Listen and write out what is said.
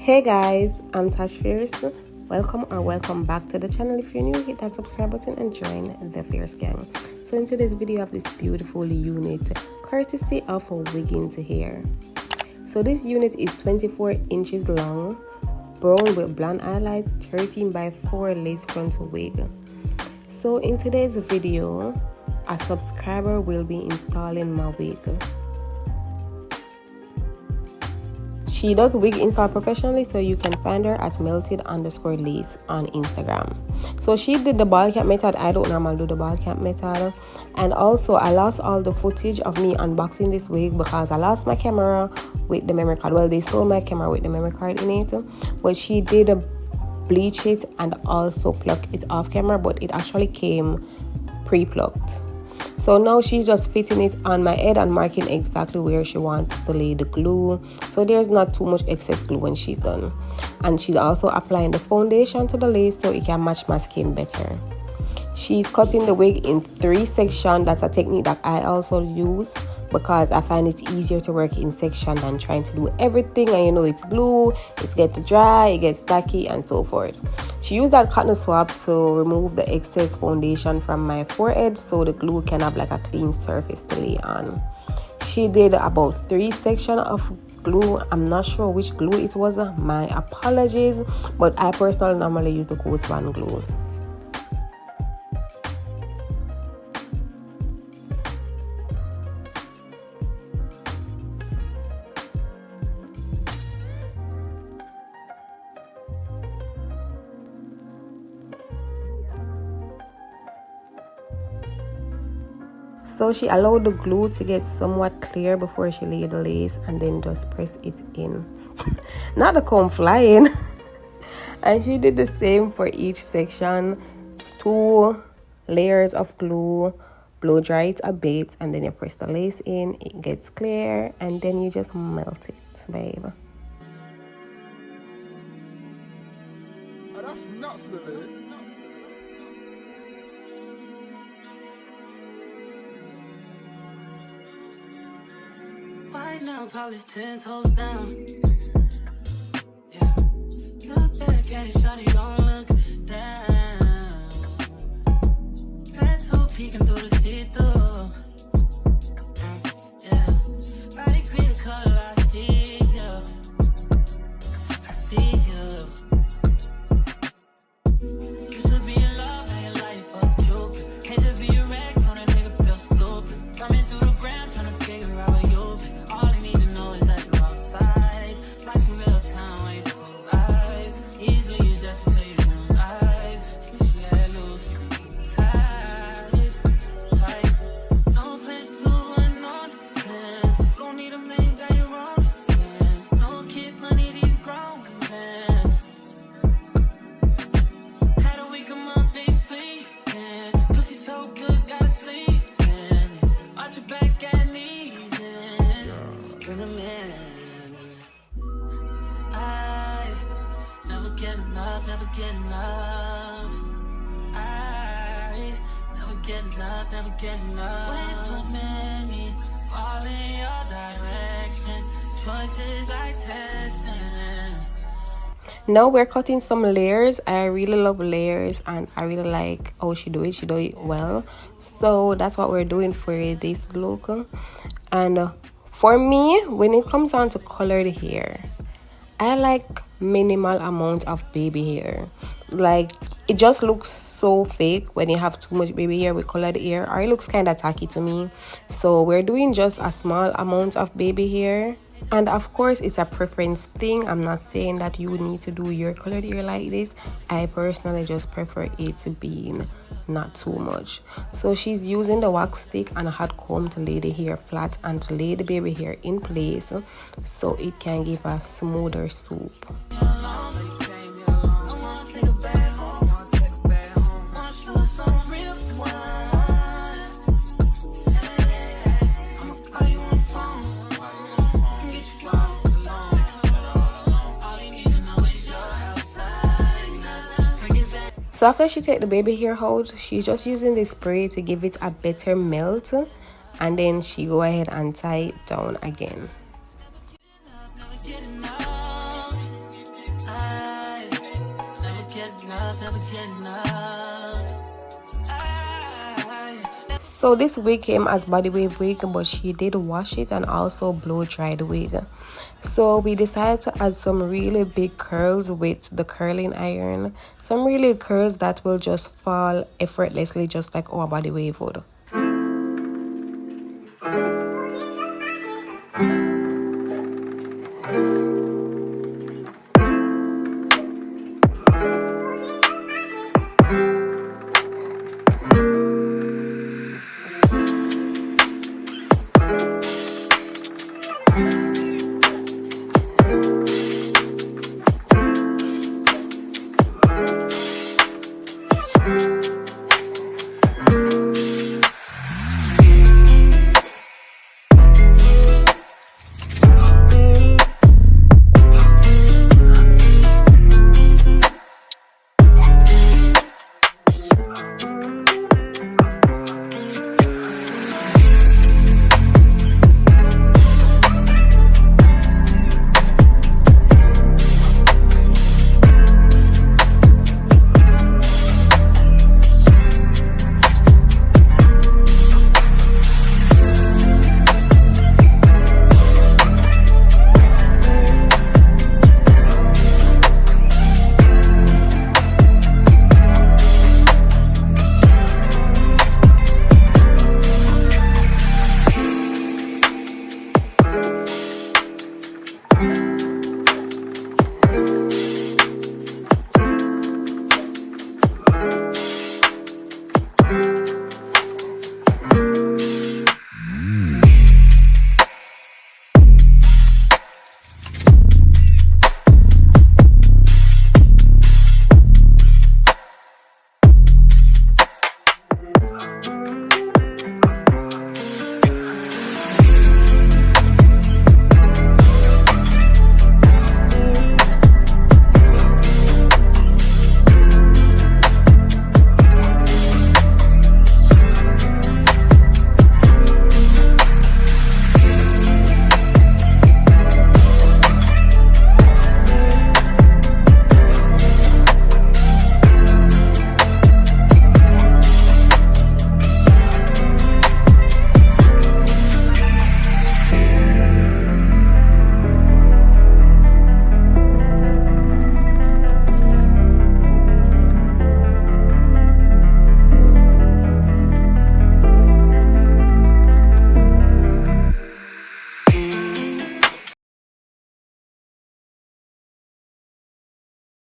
Hey guys, I'm Tash. Welcome back to the channel. If you're new, hit that subscribe button and join the Fierce gang. So in today's video, I have this beautiful unit courtesy of Wiggins hair. So this unit is 24 inches long, brown with blonde highlights, 13 by 4 lace frontal wig. So in today's video, a subscriber will be installing my wig. She does wig install professionally, so you can find her at melted_lace on Instagram. So she did the ball cap method. I don't normally do the ball cap method. And also I lost all the footage of me unboxing this wig because I lost my camera with the memory card. Well, they stole my camera with the memory card in it. But she did bleach it and also pluck it off camera, but it actually came pre-plucked. So now she's just fitting it on my head and marking exactly where she wants to lay the glue, so there's not too much excess glue when she's done. And she's also applying the foundation to the lace so it can match my skin better. She's cutting the wig in 3 sections. That's a technique that I also use because I find it easier to work in section than trying to do everything, and you know it's glue, it gets dry, it gets tacky and so forth. She used that cotton swab to remove the excess foundation from my forehead so the glue can have like a clean surface to lay on. She did about 3 sections of glue. I'm not sure which glue it was, my apologies, but I personally normally use the Ghost Bond glue. So she allowed the glue to get somewhat clear before she laid the lace and then just press it in. Not the comb flying. And she did the same for each section. 2 layers of glue, blow dry it a bit, and then you press the lace in, it gets clear, and then you just melt it, babe. Oh, that's nuts, Lily. Right now, polish 10 toes down. Yeah. Look back at it, shawty, don't look down. Tattoo peeking through the see-through. Yeah. Body green color, I see you. I see you. Used to be in love, now your life fuck Cupid. Hate to be your ex, know that nigga feel stupid. Coming through the gram, trying to figure out where you've been. All I need to know is that you're outside. Flash from real time while you're too live. Easily adjust to your new life. Since we had loose, you can keep tight. No place to run, no defense. Don't need a man, got your own defense. No kid money, these grown events. Had a week, come up, they sleeping. Pussy so good, gotta sleep in. Watch your back at knees in. Bring them in. I never get enough, never get enough. I never get enough, never get enough. Way too many fall in your direction. Choices like testing. Now we're cutting some layers. I really love layers and I really like how she do it well. So that's what we're doing for this look. And for me, when it comes down to colored hair, I like minimal amount of baby hair. Like, it just looks so fake when you have too much baby hair with colored hair, or it looks kind of tacky to me. So we're doing just a small amount of baby hair. And of course, it's a preference thing. I'm not saying that you need to do your colored hair like this. I personally just prefer it to be not too much. So she's using the wax stick and a hot comb to lay the hair flat and to lay the baby hair in place so it can give a smoother swoop. So after she take the baby hair out, she's just using the spray to give it a better melt, and then she go ahead and tie it down again. never get enough. So this wig came as body wave wig, but she did wash it and also blow dry the wig. So we decided to add some really big curls with the curling iron, some really curls that will just fall effortlessly just like our body wave would.